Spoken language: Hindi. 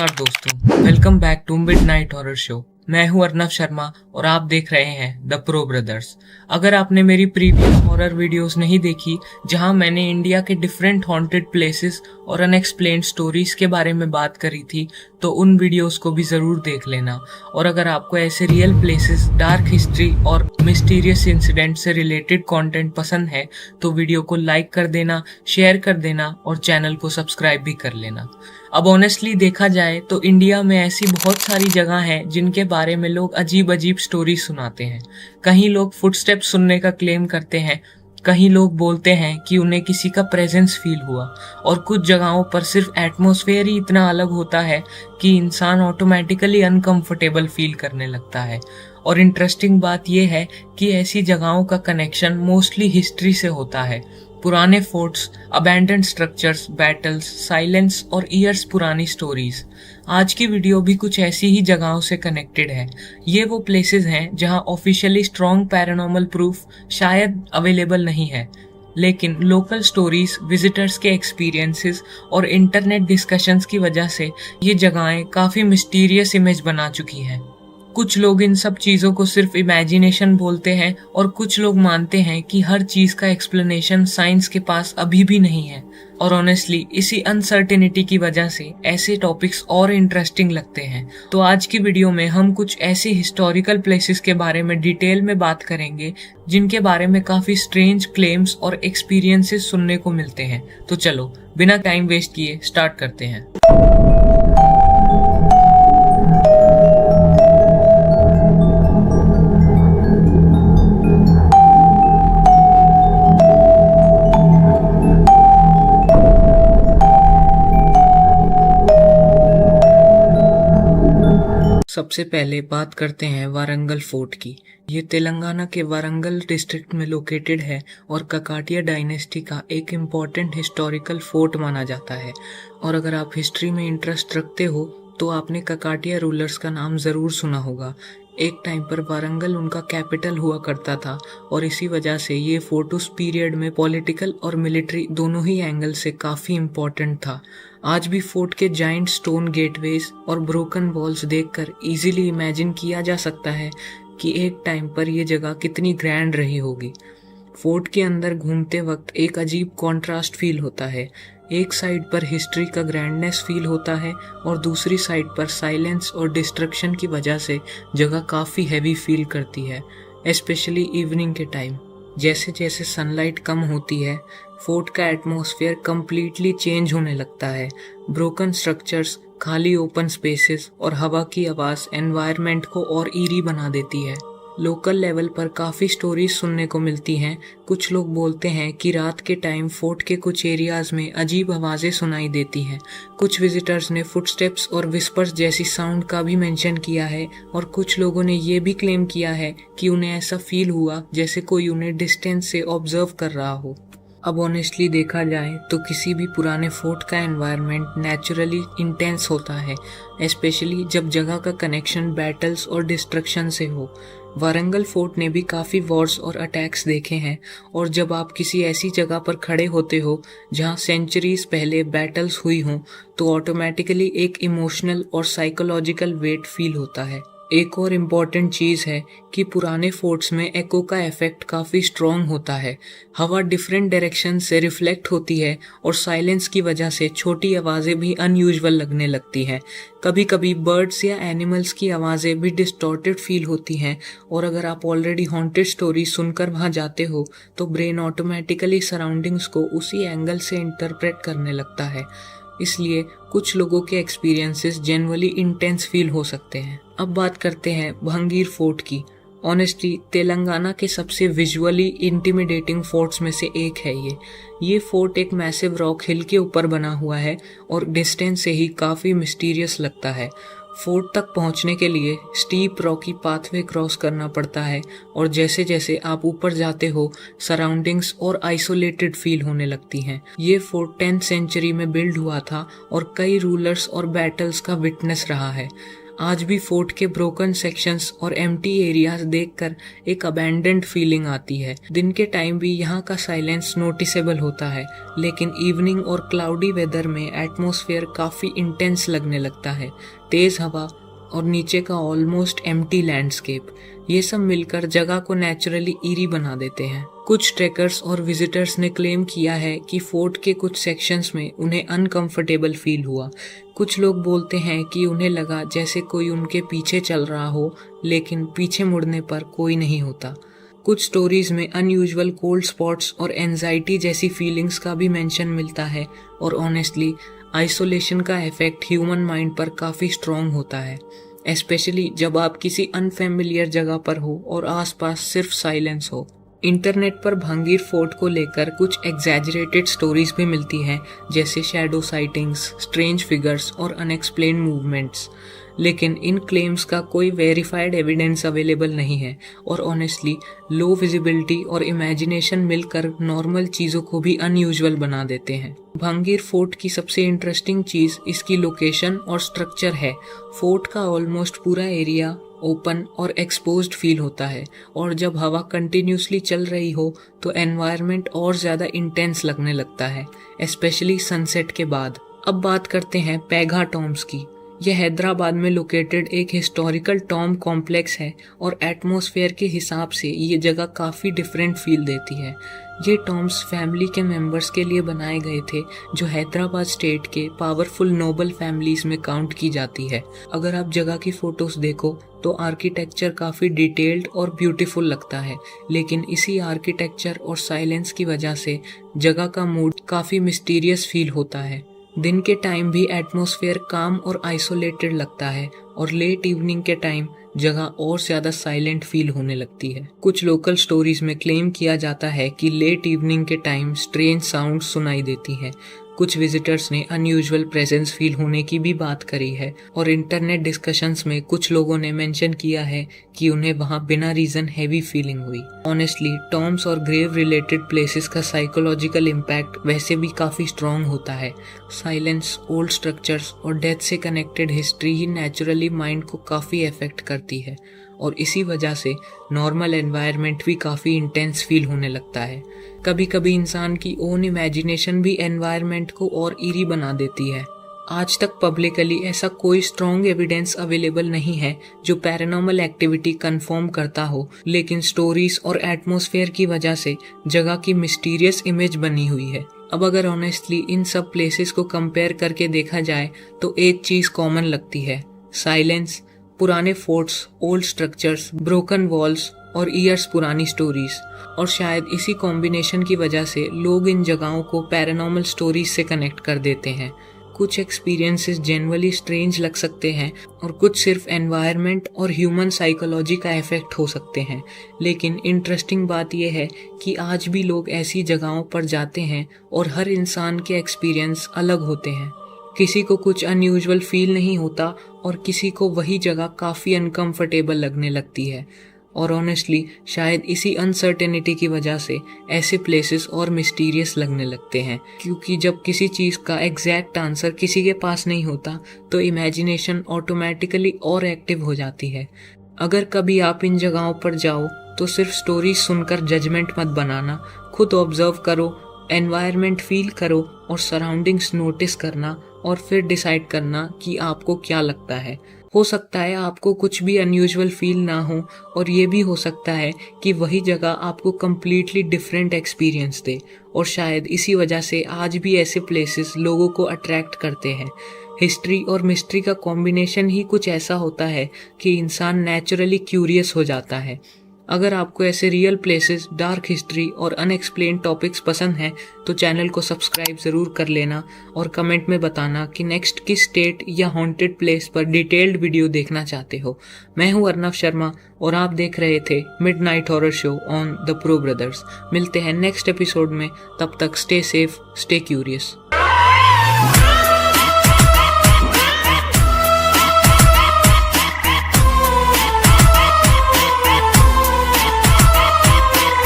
नमस्कार दोस्तों, welcome back to midnight horror show. मैं हूं अर्नव शर्मा और आप देख रहे हैं द प्रो ब्रदर्स। अगर आपने मेरी प्रीवियस हॉरर वीडियोस नहीं देखी, जहां मैंने इंडिया के डिफरेंट हॉन्टेड प्लेसेस और अनएक्सप्लेन्ड स्टोरीज के बारे में बात करी थी, तो उन वीडियोस को भी जरूर देख लेना। और अगर आपको ऐसे रियल प्लेसेस, डार्क हिस्ट्री और मिस्टीरियस इंसिडेंट से रिलेटेड कंटेंट पसंद है तो वीडियो को लाइक कर देना, शेयर कर देना और चैनल को सब्सक्राइब भी कर लेना। अब ऑनेस्टली देखा जाए तो इंडिया में ऐसी बहुत सारी जगह हैं जिनके बारे में लोग अजीब अजीब स्टोरी सुनाते हैं। कहीं लोग फुटस्टेप्स सुनने का क्लेम करते हैं, कहीं लोग बोलते हैं कि उन्हें किसी का प्रेजेंस फील हुआ, और कुछ जगहों पर सिर्फ एटमॉस्फेयर ही इतना अलग होता है कि इंसान ऑटोमेटिकली अनकंफर्टेबल फील करने लगता है। और इंटरेस्टिंग बात यह है कि ऐसी जगहों का कनेक्शन मोस्टली हिस्ट्री से होता है। पुराने forts, abandoned structures, battles, silence और ईयर्स पुरानी स्टोरीज। आज की वीडियो भी कुछ ऐसी ही जगहों से कनेक्टेड है। ये वो प्लेसेस हैं जहां ऑफिशियली स्ट्रॉन्ग पैरानॉर्मल प्रूफ शायद अवेलेबल नहीं है, लेकिन लोकल स्टोरीज, विजिटर्स के एक्सपीरियंसेस और इंटरनेट डिस्कशंस की वजह से ये जगहें काफी मिस्टीरियस इमेज बना चुकी हैं। कुछ लोग इन सब चीज़ों को सिर्फ इमेजिनेशन बोलते हैं और कुछ लोग मानते हैं कि हर चीज़ का एक्सप्लेनेशन साइंस के पास अभी भी नहीं है। और ऑनेस्टली इसी अनसर्टेनिटी की वजह से ऐसे टॉपिक्स और इंटरेस्टिंग लगते हैं। तो आज की वीडियो में हम कुछ ऐसे हिस्टोरिकल प्लेसेस के बारे में डिटेल में बात करेंगे जिनके बारे में काफ़ी स्ट्रेंज क्लेम्स और एक्सपीरियंसेस सुनने को मिलते हैं। तो चलो बिना टाइम वेस्ट किए स्टार्ट करते हैं। सबसे पहले बात करते हैं वारंगल फोर्ट की। ये तेलंगाना के वारंगल डिस्ट्रिक्ट में लोकेटेड है और ककाटिया डायनेस्टी का एक इम्पॉर्टेंट हिस्टोरिकल फोर्ट माना जाता है। और अगर आप हिस्ट्री में इंटरेस्ट रखते हो तो आपने ककाटिया रूलर्स का नाम ज़रूर सुना होगा। एक टाइम पर वारंगल उनका कैपिटल हुआ करता था और इसी वजह से ये फोर्ट उस पीरियड में पॉलिटिकल और मिलिट्री दोनों ही एंगल से काफ़ी इम्पोर्टेंट था। आज भी फोर्ट के जाइंट स्टोन गेटवेज और ब्रोकन वॉल्स देखकर इजीली इमेजिन किया जा सकता है कि एक टाइम पर यह जगह कितनी ग्रैंड रही होगी। फोर्ट के अंदर घूमते वक्त एक अजीब कॉन्ट्रास्ट फील होता है। एक साइड पर हिस्ट्री का ग्रैंडनेस फील होता है और दूसरी साइड पर साइलेंस और डिस्ट्रक्शन की वजह से जगह काफ़ी हैवी फील करती है, स्पेशली इवनिंग के टाइम। जैसे जैसे सनलाइट कम होती है, फोर्ट का एटमॉस्फेयर कम्प्लीटली चेंज होने लगता है। ब्रोकन स्ट्रक्चर्स, खाली ओपन स्पेसेस और हवा की आवाज़ एनवायरनमेंट को और ईरी बना देती है। लोकल लेवल पर काफ़ी स्टोरीज सुनने को मिलती हैं। कुछ लोग बोलते हैं कि रात के टाइम फोर्ट के कुछ एरियाज़ में अजीब आवाज़ें सुनाई देती हैं। कुछ विजिटर्स ने फुटस्टेप्स और विस्पर्स जैसी साउंड का भी मेंशन किया है और कुछ लोगों ने ये भी क्लेम किया है कि उन्हें ऐसा फील हुआ जैसे कोई उन्हें डिस्टेंस से ऑब्जर्व कर रहा हो। अब ऑनेस्टली देखा जाए तो किसी भी पुराने फोर्ट का एनवायरनमेंट नेचुरली इंटेंस होता है, स्पेशली जब जगह का कनेक्शन बैटल्स और डिस्ट्रक्शन से हो। वारंगल फोर्ट ने भी काफ़ी वॉर्स और अटैक्स देखे हैं, और जब आप किसी ऐसी जगह पर खड़े होते हो जहां सेंचुरीज पहले बैटल्स हुई हों तो ऑटोमेटिकली एक इमोशनल और साइकोलॉजिकल वेट फील होता है। एक और इम्पॉर्टेंट चीज़ है कि पुराने फोर्ट्स में एको का इफेक्ट काफ़ी स्ट्रॉन्ग होता है। हवा डिफरेंट डायरेक्शन से रिफ्लेक्ट होती है और साइलेंस की वजह से छोटी आवाज़ें भी अनयूजुअल लगने लगती हैं। कभी कभी बर्ड्स या एनिमल्स की आवाज़ें भी डिस्टॉर्टेड फील होती हैं, और अगर आप ऑलरेडी हॉन्टेड स्टोरी सुनकर वहाँ जाते हो तो ब्रेन ऑटोमेटिकली सराउंडिंग्स को उसी एंगल से इंटरप्रेट करने लगता है। इसलिए कुछ लोगों के एक्सपीरियंसेस जेन्युइनली इंटेंस फील हो सकते हैं। अब बात करते हैं भंगीर फोर्ट की। ऑनेस्टली तेलंगाना के सबसे विजुअली इंटिमिडेटिंग फोर्ट्स में से एक है ये फोर्ट एक मैसिव रॉक हिल के ऊपर बना हुआ है और डिस्टेंस से ही काफ़ी मिस्टीरियस लगता है। फोर्ट तक पहुंचने के लिए स्टीप रॉकी पाथवे क्रॉस करना पड़ता है, और जैसे जैसे आप ऊपर जाते हो सराउंडिंग्स और आइसोलेटेड फील होने लगती हैं। ये फोर्ट 10th सेंचुरी में बिल्ड हुआ था और कई रूलर्स और बैटल्स का विटनेस रहा है। आज भी फोर्ट के ब्रोकन सेक्शंस और एम्प्टी एरियाज देखकर एक अबैंडन्ड फीलिंग आती है। दिन के टाइम भी यहाँ का साइलेंस नोटिसेबल होता है, लेकिन इवनिंग और क्लाउडी वेदर में एटमॉस्फेयर काफ़ी इंटेंस लगने लगता है। तेज़ हवा और नीचे का ऑलमोस्ट एम्प्टी लैंडस्केप, ये सब मिलकर जगह को नेचुरली ईरी बना देते हैं। कुछ ट्रेकर्स और विजिटर्स ने क्लेम किया है कि फोर्ट के कुछ सेक्शंस में उन्हें अनकंफर्टेबल फील हुआ। कुछ लोग बोलते हैं कि उन्हें लगा जैसे कोई उनके पीछे चल रहा हो, लेकिन पीछे मुड़ने पर कोई नहीं होता। कुछ स्टोरीज में अनयूजुअल कोल्ड स्पॉट्स और एंजाइटी जैसी फीलिंग्स का भी मेंशन मिलता है, और ऑनेस्टली आइसोलेशन का इफेक्ट ह्यूमन माइंड पर काफ़ी स्ट्रॉन्ग होता है, स्पेशली जब आप किसी अनफेमिलियर जगह पर हो और आसपास सिर्फ साइलेंस हो। इंटरनेट पर भांगीर फोर्ट को लेकर कुछ एग्जैजरेटेड स्टोरीज भी मिलती हैं, जैसे शैडो साइटिंग्स, स्ट्रेंज फिगर्स और अनएक्सप्लेन्ड मूवमेंट्स, लेकिन इन क्लेम्स का कोई वेरीफाइड एविडेंस अवेलेबल नहीं है, और ऑनेस्टली लो विजिबिलिटी और इमेजिनेशन मिलकर नॉर्मल चीज़ों को भी अनयूजुअल बना देते हैं। भांगीर फोर्ट की सबसे इंटरेस्टिंग चीज़ इसकी लोकेशन और स्ट्रक्चर है। फोर्ट का ऑलमोस्ट पूरा एरिया ओपन और एक्सपोज्ड फील होता है, और जब हवा कंटिन्यूसली चल रही हो तो एनवायरनमेंट और ज़्यादा इंटेंस लगने लगता है, स्पेशली सनसेट के बाद। अब बात करते हैं पैगा टॉम्ब्स की। यह हैदराबाद में लोकेटेड एक हिस्टोरिकल टॉम्ब कॉम्प्लेक्स है, और एटमॉस्फेयर के हिसाब से ये जगह काफ़ी डिफरेंट फील देती है। ये टॉम्ब्स फैमिली के मेंबर्स के लिए बनाए गए थे, जो हैदराबाद स्टेट के पावरफुल नोबल फैमिलीज में काउंट की जाती है। अगर आप जगह की फ़ोटोज़ देखो तो आर्किटेक्चर काफ़ी डिटेल्ड और ब्यूटीफुल लगता है, लेकिन इसी आर्किटेक्चर और साइलेंस की वजह से जगह का मूड काफ़ी मिस्टीरियस फील होता है। दिन के टाइम भी एटमॉस्फेयर काम और आइसोलेटेड लगता है, और लेट इवनिंग के टाइम जगह और ज़्यादा साइलेंट फील होने लगती है। कुछ लोकल स्टोरीज में क्लेम किया जाता है कि लेट इवनिंग के टाइम स्ट्रेंज साउंड सुनाई देती है। कुछ विजिटर्स ने अनयूजुअल प्रेजेंस फील होने की भी बात करी है, और इंटरनेट डिस्कशंस में कुछ लोगों ने मेंशन किया है कि उन्हें वहां बिना रीजन हैवी फीलिंग हुई। ऑनेस्टली टॉम्ब्स और ग्रेव रिलेटेड प्लेसेस का साइकोलॉजिकल इम्पैक्ट वैसे भी काफ़ी स्ट्रॉन्ग होता है। साइलेंस, ओल्ड स्ट्रक्चर्स और डेथ से कनेक्टेड हिस्ट्री ही नेचुरली माइंड को काफ़ी अफेक्ट करती है, और इसी वजह से नॉर्मल एनवायरनमेंट भी काफ़ी इंटेंस फील होने लगता है। कभी कभी इंसान की ओन इमेजिनेशन भी एनवायरनमेंट को और ईरी बना देती है। आज तक पब्लिकली ऐसा कोई स्ट्रॉन्ग एविडेंस अवेलेबल नहीं है जो पैरानॉर्मल एक्टिविटी कंफर्म करता हो, लेकिन स्टोरीज और एटमॉस्फेयर की वजह से जगह की मिस्टीरियस इमेज बनी हुई है। अब अगर ऑनेस्टली इन सब प्लेसेस को कंपेयर करके देखा जाए तो एक चीज़ कॉमन लगती है, साइलेंस, पुराने forts, old structures, broken walls और ईयर्स पुरानी स्टोरीज। और शायद इसी कॉम्बिनेशन की वजह से लोग इन जगहों को पैरानॉर्मल स्टोरीज से कनेक्ट कर देते हैं। कुछ एक्सपीरियंसेस जेन्युइनली स्ट्रेंज लग सकते हैं, और कुछ सिर्फ एनवायरनमेंट और ह्यूमन साइकोलॉजी का इफेक्ट हो सकते हैं। लेकिन इंटरेस्टिंग बात यह है कि आज भी लोग ऐसी जगहों पर जाते हैं, और हर इंसान के एक्सपीरियंस अलग होते हैं। किसी को कुछ अनयूजुअल फील नहीं होता, और किसी को वही जगह काफ़ी अनकंफर्टेबल लगने लगती है। और ऑनेस्टली शायद इसी अनसर्टेनिटी की वजह से ऐसे प्लेसेस और मिस्टीरियस लगने लगते हैं, क्योंकि जब किसी चीज़ का एग्जैक्ट आंसर किसी के पास नहीं होता तो इमेजिनेशन ऑटोमेटिकली और एक्टिव हो जाती है। अगर कभी आप इन जगहों पर जाओ तो सिर्फ स्टोरीज सुनकर जजमेंट मत बनाना, खुद ऑब्जर्व करो, एनवायरनमेंट फील करो और सराउंडिंग्स नोटिस करना, और फिर डिसाइड करना कि आपको क्या लगता है। हो सकता है आपको कुछ भी अनयूजुअल फील ना हो, और ये भी हो सकता है कि वही जगह आपको कम्प्लीटली डिफरेंट एक्सपीरियंस दे, और शायद इसी वजह से आज भी ऐसे प्लेसेस लोगों को अट्रैक्ट करते हैं। हिस्ट्री और मिस्ट्री का कॉम्बिनेशन ही कुछ ऐसा होता है कि इंसान नेचुरली क्यूरियस हो जाता है। अगर आपको ऐसे रियल प्लेसेस, डार्क हिस्ट्री और अनएक्सप्लेन्ड टॉपिक्स पसंद हैं तो चैनल को सब्सक्राइब ज़रूर कर लेना, और कमेंट में बताना कि नेक्स्ट किस स्टेट या हॉन्टेड प्लेस पर डिटेल्ड वीडियो देखना चाहते हो। मैं हूं अर्नव शर्मा, और आप देख रहे थे midnight horror show on the pro brothers. मिलते हैं नेक्स्ट एपिसोड में, तब तक स्टे सेफ, स्टे क्यूरियस।